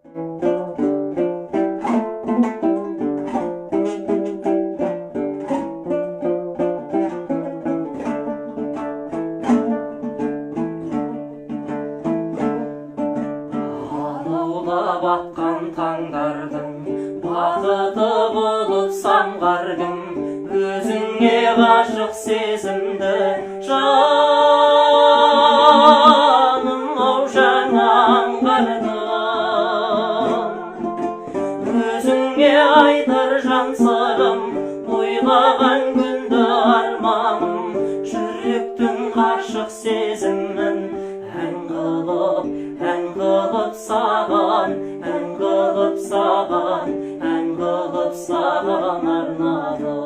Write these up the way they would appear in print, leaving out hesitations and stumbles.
Аулап атқан таңдардың бақыты болып самғаргым, өзіңе ғашық сезімді жаным ау жаңа аңғардым. Өзіңе айтар жан сырым, ойлаған күнді арманым, жүректің ғашық сезімін ән қылып саған, ән қылып саған, ән қылып саған арнадым.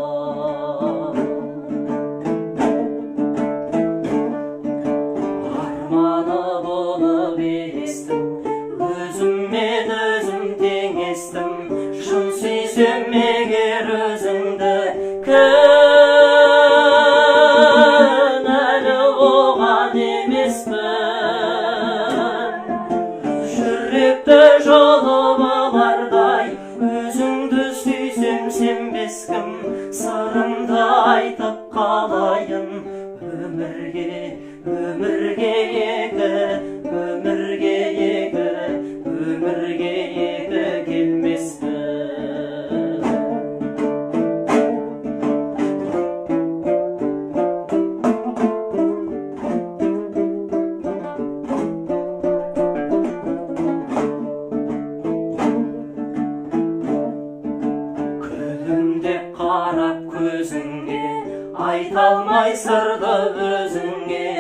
Арманы болып елестім, өзіммен өзім теңестім, шын сүйсем егер өзіңді кінәлі оған емеспін. Жүректі жұлып алардай, өзіңді сүйсем сенбес кім, сырымды айтып қалайын өмірге екі келмеспін. Күлімдеп қарап көзіңе, айта алмай сырды өзіңе,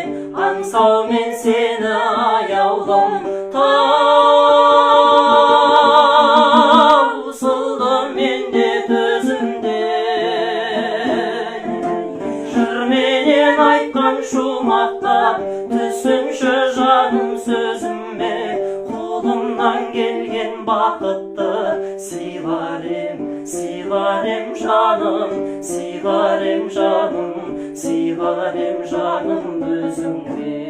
аңсаумен сені аяулым таусылды менде төзімде. Жырменен айтқан шумақтап түсінші жаным сөзіме, қолымнан келген бақытты сыйлар ем жаным, сыйлар ем жаным өзіңе.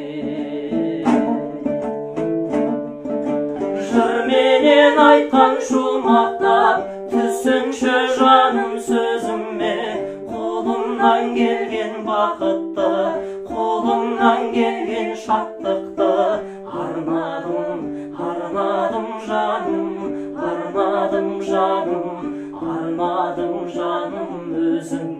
Жырменен айтқан шумақтап түсінші жаным сөзіме, қолымнан келген бақытты, қолымнан келген шаттықты арнадым жаным өзің.